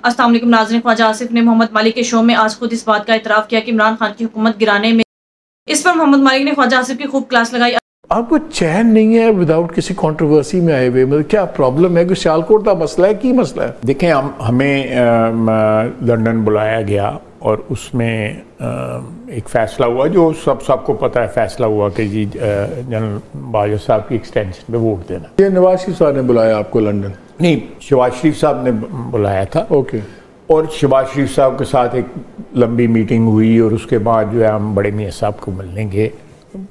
السلام علیکم ناظرین، خواجہ آصف نے محمد مالک کے شو میں آج خود اس بات کا اعتراف کیا کہ عمران خان کی حکومت گرانے میں اس پر محمد مالک نے خواجہ آصف کی خوب کلاس لگائی۔ آپ کو چین نہیں ہے وداؤٹ کسی کنٹروورسی میں آئے ہوئے؟ مطلب کیا پرابلم ہے؟ کوئی سیالکوٹ کا مسئلہ ہے؟ کی مسئلہ ہے؟ دیکھیں ہمیں لنڈن بلایا گیا اور اس میں ایک فیصلہ ہوا جو سب کو پتہ ہے، فیصلہ ہوا کہ جی جنرل باجوہ صاحب کی ایکسٹینشن پہ ووٹ دینا۔ یہ نواز شریف صاحب نے بلایا آپ کو لنڈن؟ نہیں، شہباز شریف صاحب نے بلایا تھا۔ اوکے۔ اور شہباز شریف صاحب کے ساتھ ایک لمبی میٹنگ ہوئی اور اس کے بعد جو ہے ہم بڑے میاں صاحب کو ملنے گے،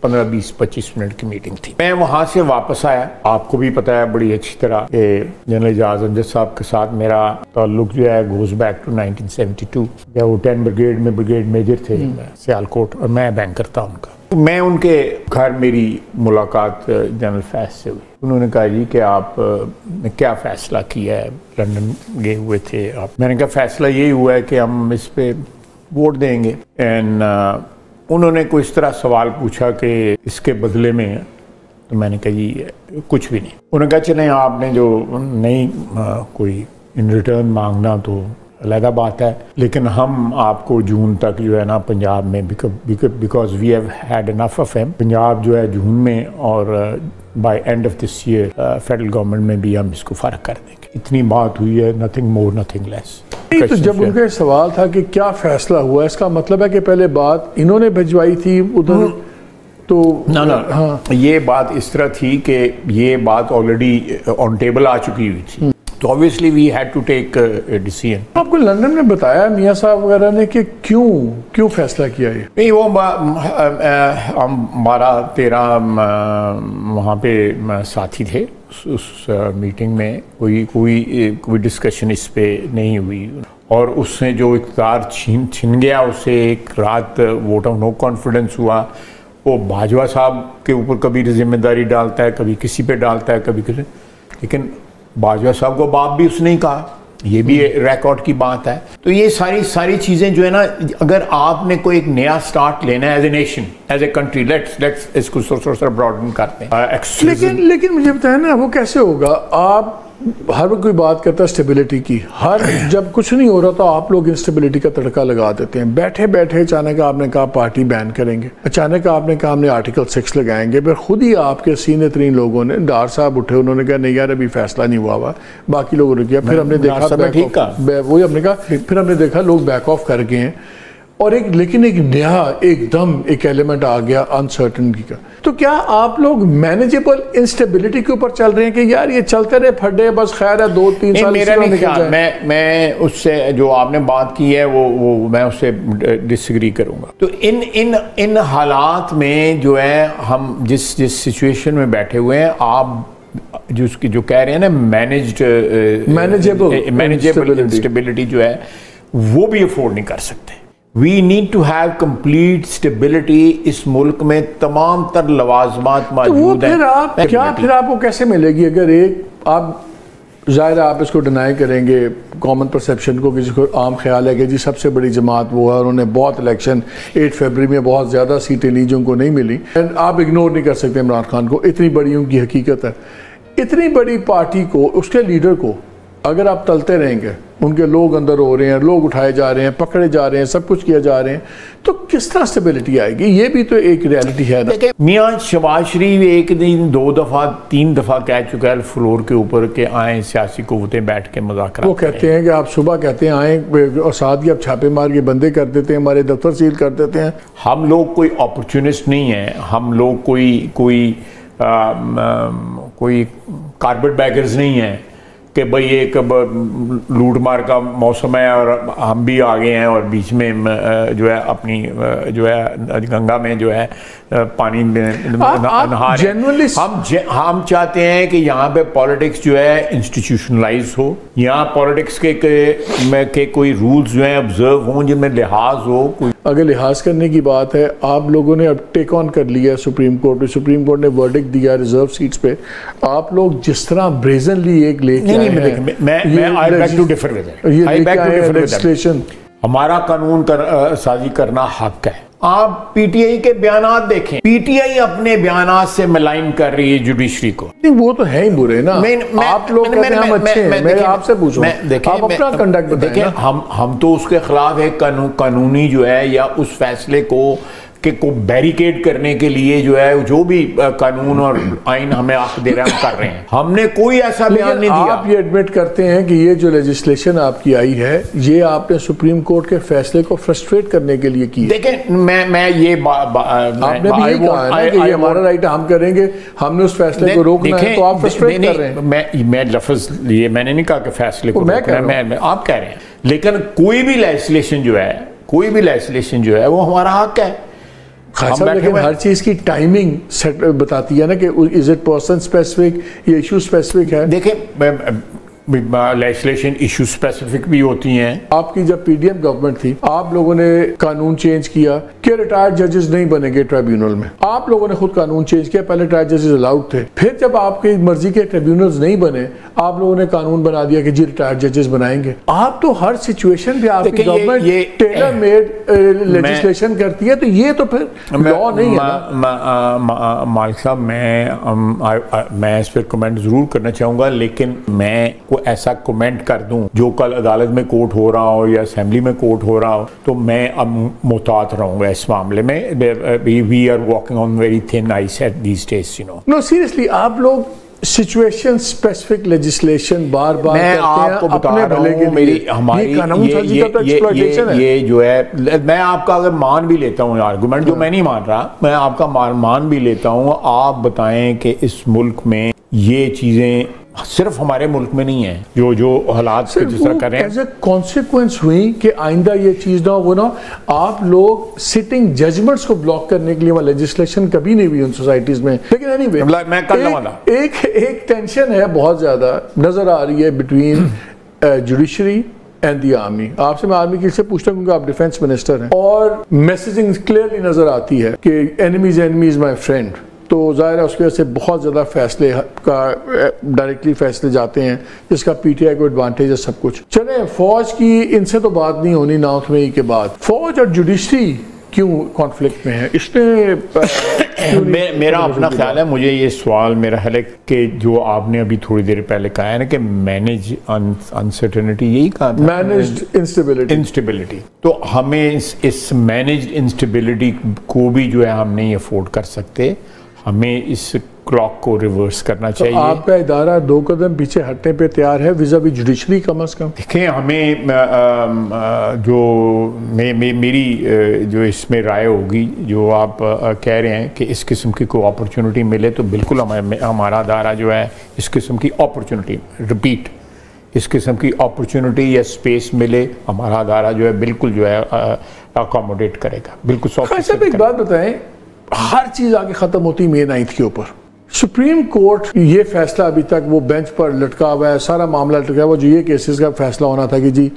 15-20-25 منٹ کی میٹنگ تھی۔ میں وہاں سے واپس آیا، آپ کو بھی پتہ ہے بڑی اچھی طرح کہ جنرل اعجاز امجد صاحب کے ساتھ میرا تعلق جو ہے گوز بیک ٹو 1972، یا وہ 10 بریگیڈ میں بریگیڈ میجر تھے سیالکوٹ، اور میں بینکر تھا ان کا۔ میں ان کے گھر میری ملاقات جنرل فیض سے ہوئی۔ انہوں نے کہا جی کہ آپ نے کیا فیصلہ کیا ہے، لنڈن گئے ہوئے تھے آپ؟ میں نے کہا فیصلہ یہی ہوا ہے کہ ہم اس پہ ووٹ دیں گے۔ اینڈ انہوں نے کوئی اس طرح سوال پوچھا کہ اس کے بدلے میں، تو میں نے کہا جی کچھ بھی نہیں۔ انہوں نے کہا چلیں آپ نے جو نہیں کوئی ان ریٹرن مانگنا تو علیحدہ بات ہے، لیکن ہم آپ کو جون تک جو ہے نا پنجاب میں، because we have had enough of them, Punjab جو ہے جون میں اور by end of this year federal government میں بھی ہم اس کو فرق کر دیں گے۔ اتنی بات ہوئی ہے، نتھنگ مور نتھنگ لیس۔ تو جب ان کا سوال تھا کہ کیا فیصلہ ہوا، اس کا مطلب ہے کہ پہلے بات انہوں نے بھجوائی تھی ادھر؟ تو یہ بات اس طرح تھی کہ یہ بات آلریڈی آن ٹیبل آ چکی ہوئی تھی، تو obviously we had to take a decision۔ آپ کو لندن میں بتایا میاں صاحب وغیرہ نے کہ کیوں فیصلہ کیا یہ؟ نہیں، وہ ہم 12-13 وہاں پہ ساتھی تھے، اس میٹنگ میں کوئی ڈسکشن اس پہ نہیں ہوئی، اور اس نے جو اقتدار چھن گیا، اس سے ایک رات ووٹ آف نو کانفیڈنس ہوا۔ وہ باجوہ صاحب کے اوپر کبھی ذمہ داری ڈالتا ہے، کبھی کسی پہ ڈالتا ہے، کبھی کسی، لیکن باجوہ صاحب کو باپ بھی اس نے ہی کہا، یہ بھی ریکارڈ کی بات ہے۔ تو یہ ساری چیزیں جو ہے نا، اگر آپ نے کوئی ایک نیا سٹارٹ لینا ہے as a nation, as a country, let's اس کو سر براڈن کرتے ہیں۔ لیکن مجھے بتائیں نا، وہ کیسے ہوگا؟ آپ ہر وقت کوئی بات کرتا ہے اسٹیبلٹی کی، جب کچھ نہیں ہو رہا تو آپ لوگ انسٹیبلٹی کا تڑکا لگا دیتے ہیں۔ بیٹھے اچانک آپ نے کہا پارٹی بین کریں گے، اچانک آپ نے کہا ہم نے آرٹیکل 6 لگائیں گے، پھر خود ہی آپ کے سینئر ترین لوگوں نے، ڈار صاحب اٹھے، انہوں نے کہا نہیں یار ابھی فیصلہ نہیں ہوا، باقی لوگوں نے کیا، پھر ہم نے دیکھا وہی ہم نے کہا، پھر ہم نے دیکھا لوگ بیک آف کر گئے ہیں، اور لیکن ایک نیا ایک دم ایک ایلیمنٹ آ گیا انسرٹنٹی کا۔ تو کیا آپ لوگ مینیجیبل انسٹیبلٹی کے اوپر چل رہے ہیں کہ یار یہ چلتے رہے پھڈے، بس خیر ہے 2-3 سال؟ میرا نہیں خیال، میں اس سے جو آپ نے بات کی ہے وہ میں اس سے ڈس ایگری کروں گا۔ تو ان حالات میں جو ہے ہم جس سچویشن میں بیٹھے ہوئے ہیں، آپ جو کہہ رہے ہیں نا مینیجیبل انسٹیبلٹی جو ہے، وہ بھی افورڈ نہیں کر سکتے۔ We need to have complete stability۔ اس ملک میں تمام تر لوازمات موجود ہیں۔ پھر آپ کو کیسے ملے گی اگر آپ ظاہر آپ اس کو ڈینائی کریں گے، کامن پرسیپشن کو، کسی کو عام خیال ہے کہ جی سب سے بڑی جماعت وہ ہے، انہوں نے بہت الیکشن 8 فروری میں بہت زیادہ سیٹیں لی جو ان کو نہیں ملی، آپ اگنور نہیں کر سکتے عمران خان کو، اتنی بڑی ان کی حقیقت ہے۔ اتنی بڑی پارٹی کو، اس کے لیڈر کو اگر آپ تلتے رہیں گے، ان کے لوگ اندر ہو رہے ہیں، لوگ اٹھائے جا رہے ہیں، پکڑے جا رہے ہیں، سب کچھ کیا جا رہے ہیں، تو کس طرح اسٹیبلٹی آئے گی؟ یہ بھی تو ایک ریالٹی ہے نا۔ میاں شہباز شریف ایک دن 2 دفعہ 3 دفعہ کہہ چکا ہے فلور کے اوپر کہ آئیں سیاسی قوتیں بیٹھ کے مذاکرات۔ وہ کہتے ہیں کہ آپ صبح کہتے ہیں آئیں، اور ساتھ ہی آپ چھاپے مار کے بندے کر دیتے ہیں، ہمارے دفتر سیل کر دیتے ہیں۔ ہم لوگ کوئی اپرچونسٹ نہیں ہیں، ہم لوگ کوئی کارپیٹ بیگرز نہیں ہیں کہ بھئی ایک لوٹ مار کا موسم ہے اور ہم بھی آگے ہیں اور بیچ میں جو ہے اپنی جو ہے گنگا میں جو ہے پانی میں نہا رہے ہیں۔ ہم چاہتے ہیں کہ یہاں پہ پولیٹکس جو ہے انسٹیٹیوشنلائز ہو، یہاں پولیٹکس کے کوئی رولز جو ہیں آبزرو ہوں، جن میں لحاظ ہو۔ اگر لحاظ کرنے کی بات ہے، آپ لوگوں نے اب ٹیک آن کر لیا ہے سپریم کورٹ میں، سپریم کورٹ نے ورڈکٹ دیا ریزرو سیٹس پہ، آپ لوگ جس طرح بریزنلی ایک لے کے آئے ہیں، ہمارا قانون سازی کرنا حق ہے، آپ پی ٹی آئی کے بیانات دیکھیں، پی ٹی آئی اپنے بیانات سے ملائن کر رہی ہے جوڈیشری کو. نہیں وہ تو ہے ہی برے نا. آپ لوگ کہتے ہیں ہم اچھے ہیں. میں آپ سے پوچھوں آپ اپنا کنڈکٹ بتائیں. ہم تو اس کے خلاف ایک قانونی جو ہے یا اس فیصلے کو بیریکیڈ کرنے کے لیے جو ہے جو بھی قانون اور آئین ہمیں حق دے رہے ہیں ہم کر رہے ہیں. ہم نے کوئی ایسا بیان نہیں دیا. آپ یہ ایڈمٹ کرتے ہیں کہ یہ جو لیجسلیشن آپ کی آئی ہے یہ آپ نے سپریم کورٹ کے فیصلے کو فرسٹریٹ کرنے کے لیے کی. دیکھیں میں یہ آپ نے بھی یہ کہا ہے نا کہ یہ ہمارا رائٹ ہم کریں گے, ہم نے اس فیصلے کو روکنا ہے, تو آپ فرسٹریٹ کر رہے ہیں. میں لفظ یہ میں نے نہیں کہا کہ فیصلے کو آپ کہہ رہے ہیں, لیکن کوئی بھی لیجسلیشن جو ہے وہ ہمارا حق ہے. لیکن ہر چیز کی ٹائمنگ بتاتی ہے نا کہ از اٹ پرسن اسپیسیفک یا ایشو اسپیسیفک ہے. دیکھیں لیجسلیشن ایشو اسپیسیفک بھی ہوتی ہیں. آپ کی جب پی ڈی ایم گورنمنٹ تھی آپ لوگوں نے قانون چینج کیا کہ ریٹائرڈ ججز نہیں بنیں گے ٹریبیونل میں. آپ لوگوں نے خود قانون چینج کیا, پہلے ریٹائرڈ ججز الاؤڈ تھے, پھر جب آپ کی مرضی کے ٹریبیونلز نہیں بنے آپ لوگوں نے قانون بنا دیا کہ جی ریٹائرڈ ججز بنائیں گے. آپ تو ہر سچویشن پہ آپ کی گورنمنٹ ٹیلر میڈ لیجسلیشن کرتی ہے, تو یہ تو پھر لا نہیں ہے نا. مالک صاحب میں اس پر کمنٹ ضرور کرنا چاہوں گا, لیکن میں ایسا کمنٹ کر دوں جو کل عدالت میں کوٹ ہو رہا ہو یا اسمبلی میں کوٹ ہو رہا ہو تو میں اب محتاط رہوں گا اس معاملے میں. we are walking on very thin ice at these days, you know. No, seriously, آپ لوگ سچویشن اسپیسیفک لیجسلیشن بار بار میں آپ کو بتا رہا ہوں میری ہماری یہ جو ہے, میں آپ کا اگر مان بھی لیتا ہوں آرگومنٹ, جو میں نہیں مان رہا, میں آپ کا مان بھی لیتا ہوں. آپ بتائیں کہ اس ملک میں یہ چیزیں صرف ہمارے ملک میں نہیں ہیں جو حالات جس طرح کر رہے ہیں, ایز اے کانسیکوینس ہوئی کہ آئندہ یہ چیز نہ ہو نا. آپ لوگ سٹنگ ججمنٹس کو بلاک کرنے کے لیے وہ لیجسلیشن کبھی نہیں ہوئی ان سوسائٹیز میں. لیکن اینی وے میں کر لوں گا ایک ٹینشن ہے بہت زیادہ نظر آ رہی ہے between judiciary and the army. آپ سے میں آرمی کی سے پوچھتا ہوں کہ آپ ڈیفینس منسٹر ہیں, اور میسیجنگ کلیئرلی نظر آتی ہے کہ اینیمی از مائی فرینڈ. تو ظاہر ہے اس کی وجہ سے بہت زیادہ فیصلے کا ڈائریکٹلی فیصلے جاتے ہیں جس کا پی ٹی آئی کو ایڈوانٹیج ہے سب کچھ. چلیں فوج کی ان سے تو بات نہیں ہونی 9 مئی کے بعد. فوج اور جوڈیشری کیوں کانفلکٹ میں ہے؟ اس نے میرا اپنا خیال ہے, مجھے یہ سوال میرا ہے کہ جو آپ نے ابھی تھوڑی دیر پہلے کہا ہے نا کہ مینیج انسرٹنٹی, یہی کہا تھا مینیجڈ انسٹیبلٹی, تو ہمیں اس مینیجڈ انسٹیبلٹی کو بھی جو ہے ہم نہیں افورڈ کر سکتے. ہمیں اس کلاک کو ریورس کرنا چاہیے. آپ کا ادارہ 2 قدم پیچھے ہٹنے پہ تیار ہے ویزا بھی جوڈیشری کم از کم. دیکھیں ہمیں جو میری جو اس میں رائے ہوگی, جو آپ کہہ رہے ہیں کہ اس قسم کی کوئی اپرچونٹی ملے تو بالکل ہمارا ادارہ جو ہے اس قسم کی اپرچونٹی اس قسم کی اپرچونٹی یا اسپیس ملے, ہمارا ادارہ جو ہے بالکل جو ہے اکاموڈیٹ کرے گا. بالکل. ایک بات بتائیں, ہر چیز آگے ختم ہوتی مئی 9 کے اوپر. سپریم کورٹ یہ فیصلہ ابھی تک وہ بینچ پر لٹکا ہوا ہے, سارا معاملہ لٹکا ہوا. جو یہ کیسز کا فیصلہ ہونا تھا کہ جی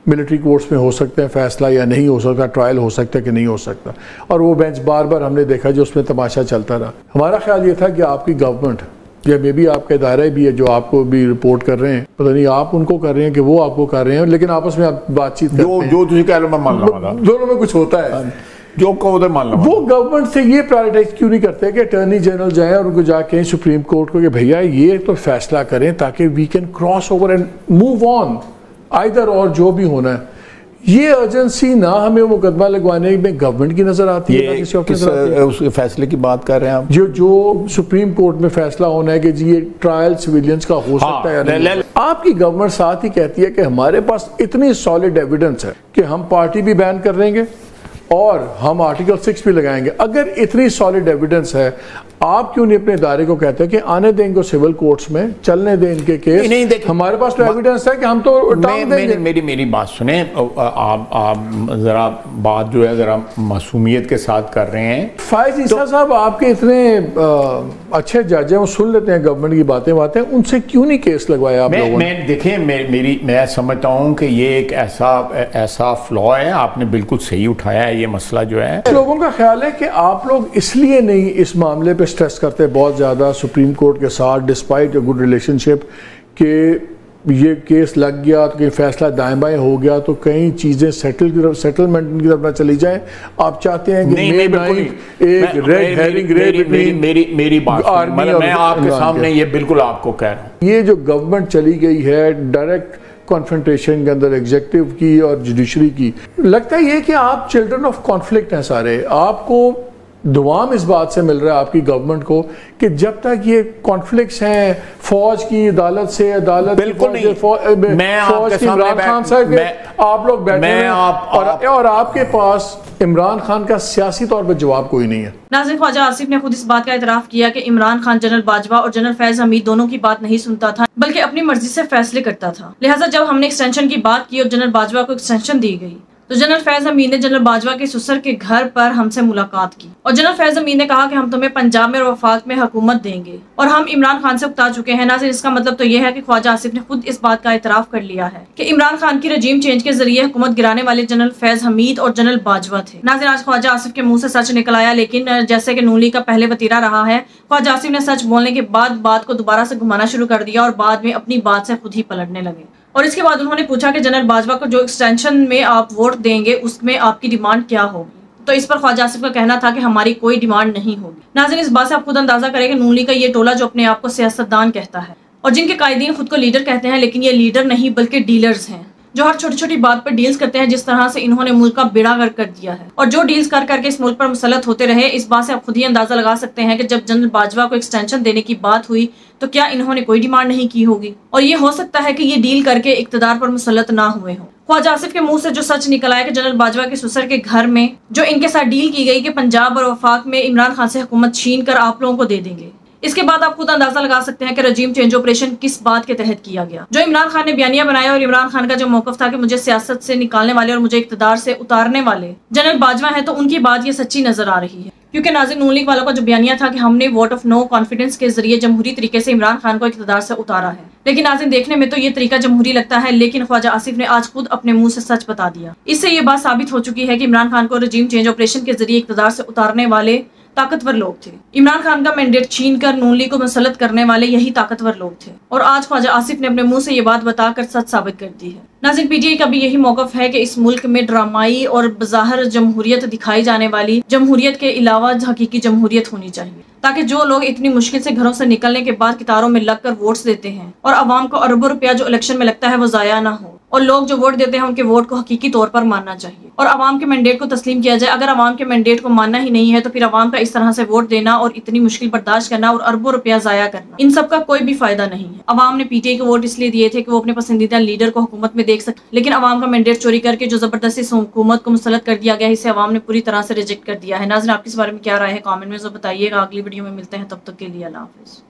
ملٹری کورٹس میں ہو سکتے ہیں فیصلہ یا نہیں ہو سکتا, ٹرائل ہو سکتا ہے کہ نہیں ہو سکتا, اور وہ بینچ بار بار ہم نے دیکھا جو اس میں تماشا چلتا رہا. ہمارا خیال یہ تھا کہ آپ کی گورنمنٹ یا میں بھی آپ کے ادارے بھی ہے جو آپ کو بھی رپورٹ کر رہے ہیں, پتہ نہیں آپ ان کو کر رہے ہیں کہ وہ آپ کو کر رہے ہیں, لیکن آپس میں آپ بات چیت کرتے ہیں, جو تجھے کہہ لو میں مان لوں گا, دونوں میں کچھ ہوتا ہے. جو ادھر مان لوں, وہ گورنمنٹ سے یہ پرائرٹائز کیوں نہیں کرتے کہ اٹارنی جنرل جائیں اور ان کو جا کے سپریم کورٹ کو کہ بھیا یہ تو فیصلہ کریں تاکہ we can cross over and move on either, اور جو بھی ہونا ہے. یہ ارجنسی نہ ہمیں مقدمہ لگوانے میں گورنمنٹ کی نظر آتی ہے, اس فیصلے کی بات کر رہے ہیں آپ, جو سپریم کورٹ میں فیصلہ ہونا ہے کہ جی یہ ٹرائل سویلینس کا ہو سکتا ہے یا نہیں. آپ کی گورنمنٹ ساتھ ہی کہتی ہے کہ ہمارے پاس اتنی سالڈ ایویڈنس ہے کہ ہم پارٹی بھی بین کر دیں گے اور ہم آرٹیکل 6 بھی لگائیں گے. اگر اتنی سالڈ ایویڈنس ہے آپ کیوں نہیں اپنے ادارے کو کہتے ہیں کہ آنے دیں گے سول کورٹس میں, چلنے دیں ان کے کیس, ہمارے پاس تو ایویڈنس ہے کہ ہم تو ٹانگ دیں گے. میری بات سنیں, آپ ذرا بات جو ہے ذرا معصومیت کے ساتھ کر رہے ہیں. فائز عیسیٰ صاحب آپ کے اتنے اچھے جج ہیں, وہ سن لیتے ہیں گورنمنٹ کی باتیں, ان سے کیوں نہیں کیس لگوایا آپ لوگوں نے؟ دیکھیں میں سمجھتا ہوں کہ یہ ایک ایسا فلا ہے, آپ نے بالکل صحیح اٹھایا ہے یہ مسئلہ جو ہے. لوگوں کا خیال ہے کہ آپ لوگ اس لیے نہیں اس معاملے پہ سٹریس کرتے بہت زیادہ سپریم کورٹ کے ساتھ ڈسپائٹ اے گڈ ریلیشن شپ, کہ یہ کیس لگ گیا تو کہیں فیصلہ دائیں بائیں ہو گیا تو کئی چیزیں سیٹلمنٹ کی طرف نہ چلی جائیں. آپ چاہتے ہیں کہ ایک ریڈ ہیرنگ میری بات میں آپ کے سامنے یہ بالکل آپ کو کہہ رہا ہوں. یہ جو گورنمنٹ چلی گئی ہے ڈائریکٹ کانفرنٹیشن کے اندر ایگزیکٹو کی اور جوڈیشری کی, لگتا ہے یہ کہ آپ چلڈرن آف کانفلکٹ ہیں سارے. آپ کو دوام اس بات سے مل رہا ہے آپ کی گورنمنٹ کو کہ جب تک یہ کانفلکٹس ہیں فوج کی عدالت سے عدالت بالکل نہیں, میں فوج کی عمران خان صاحب آپ لوگ بیٹھے ہیں اور آپ کے پاس عمران خان کا سیاسی طور پر جواب کوئی نہیں ہے. ناظرین, خواجہ آصف نے خود اس بات کا اعتراف کیا کہ عمران خان جنرل باجوہ اور جنرل فیض حمید دونوں کی بات نہیں سنتا تھا بلکہ اپنی مرضی سے فیصلے کرتا تھا. لہٰذا جب ہم نے ایکسٹینشن کی بات کی اور جنرل باجوہ کو ایکسٹینشن دی گئی تو جنرل فیض حمید نے جنرل باجوہ کے سسر کے گھر پر ہم سے ملاقات کی اور جنرل فیض حمید نے کہا کہ ہم تمہیں پنجاب میں اور وفاق میں حکومت دیں گے اور ہم عمران خان سے اکتا چکے ہیں. ناظرین, اس کا مطلب تو یہ ہے کہ خواجہ آصف نے خود اس بات کا اعتراف کر لیا ہے کہ عمران خان کی رجیم چینج کے ذریعے حکومت گرانے والے جنرل فیض حمید اور جنرل باجوہ تھے. ناظرین, آج خواجہ آصف کے منہ سے سچ نکل آیا, لیکن جیسے کہ نون لیگ کا پہلے وتیرہ رہا ہے, خواجہ آصف نے سچ بولنے کے بعد بات کو دوبارہ سے گھمانا شروع کر دیا اور بعد میں اپنی بات سے خود ہی پلٹنے لگے. اور اس کے بعد انہوں نے پوچھا کہ جنرل باجوہ کو جو ایکسٹینشن میں آپ ووٹ دیں گے اس میں آپ کی ڈیمانڈ کیا ہوگی. تو اس پر خواجہ آصف کا کہنا تھا کہ ہماری کوئی ڈیمانڈ نہیں ہوگی. ناظرین, اس بات سے آپ خود اندازہ کریں کہ نون لیگ کا یہ ٹولہ جو اپنے آپ کو سیاستدان کہتا ہے اور جن کے قائدین خود کو لیڈر کہتے ہیں, لیکن یہ لیڈر نہیں بلکہ ڈیلرز ہیں جو ہر چھوٹی چھوٹی بات پر ڈیلز کرتے ہیں, جس طرح سے انہوں نے ملک کا بیڑا غرق کر دیا ہے اور جو ڈیلز کر کے اس ملک پر مسلط ہوتے رہے. اس بات سے آپ خود ہی اندازہ لگا سکتے ہیں کہ جب جنرل باجوہ کو ایکسٹینشن دینے کی بات ہوئی تو کیا انہوں نے کوئی ڈیمانڈ نہیں کی ہوگی, اور یہ ہو سکتا ہے کہ یہ ڈیل کر کے اقتدار پر مسلط نہ ہوئے ہوں. خواجہ آصف کے منہ سے جو سچ نکل آیا کہ جنرل باجوہ کے سسر کے گھر میں جو ان کے ساتھ ڈیل کی گئی کہ پنجاب اور وفاق میں عمران خان سے حکومت چھین کر آپ لوگوں کو دے دیں گے, اس کے بعد آپ خود اندازہ لگا سکتے ہیں کہ رجیم چینج آپریشن کس بات کے تحت کیا گیا. جو عمران خان نے بیانیہ بنایا اور عمران خان کا جو موقف تھا کہ مجھے سیاست سے نکالنے والے اور مجھے اقتدار سے اتارنے والے جنرل باجوہ ہیں, تو ان کی بات یہ سچی نظر آ رہی ہے. کیونکہ ناظرین, نون لیگ والوں کا جو بیانیہ تھا کہ ہم نے ووٹ آف نو کانفیڈنس کے ذریعے جمہوری طریقے سے عمران خان کو اقتدار سے اتارا ہے, لیکن ناظرین دیکھنے میں تو یہ طریقہ جمہوری لگتا ہے, لیکن خواجہ آصف نے آج خود اپنے منہ سے سچ بتا دیا. اس سے یہ بات ثابت ہو چکی ہے کہ عمران خان کو رجیم چینج آپریشن کے ذریعے اقتدار سے اتارنے والے طاقتور لوگ تھے. عمران خان کا مینڈیٹ چھین کر نون لیگ کو مسلط کرنے والے یہی طاقتور لوگ تھے, اور آج خواجہ آصف نے اپنے منہ سے یہ بات بتا کر سچ ثابت کر دی ہے. ناظرین, پی ٹی آئی کا بھی یہی موقف ہے کہ اس ملک میں ڈرامائی اور بظاہر جمہوریت دکھائی جانے والی جمہوریت کے علاوہ حقیقی جمہوریت ہونی چاہیے, تاکہ جو لوگ اتنی مشکل سے گھروں سے نکلنے کے بعد قطاروں میں لگ کر ووٹس دیتے ہیں اور عوام کو اربوں روپیہ جو الیکشن میں لگتا ہے وہ ضائع نہ ہو, اور لوگ جو ووٹ دیتے ہیں ان کے ووٹ کو حقیقی طور پر ماننا چاہیے اور عوام کے مینڈیٹ کو تسلیم کیا جائے. اگر عوام کے مینڈیٹ کو ماننا ہی نہیں ہے تو پھر عوام کا اس طرح سے ووٹ دینا اور اتنی مشکل برداشت کرنا اور اربوں روپیہ ضائع کرنا, ان سب کا کوئی بھی فائدہ نہیں ہے. عوام نے پی ٹی آئی کو ووٹ اس لیے دیے تھے کہ وہ اپنے پسندیدہ لیڈر کو حکومت میں دیکھ سکے, لیکن عوام کا مینڈیٹ چوری کر کے جو زبردستی سے حکومت کو مسلط کر دیا گیا, اسے عوام نے پوری طرح سے ریجیکٹ کر دیا ہے. ناظرین, آپ کے اس بارے میں کیا رائے ہے؟ کامنٹ میں ضرور بتائیے گا. اگلی ویڈیو میں ملتے ہیں, تب تک کے لیے اللہ حافظ.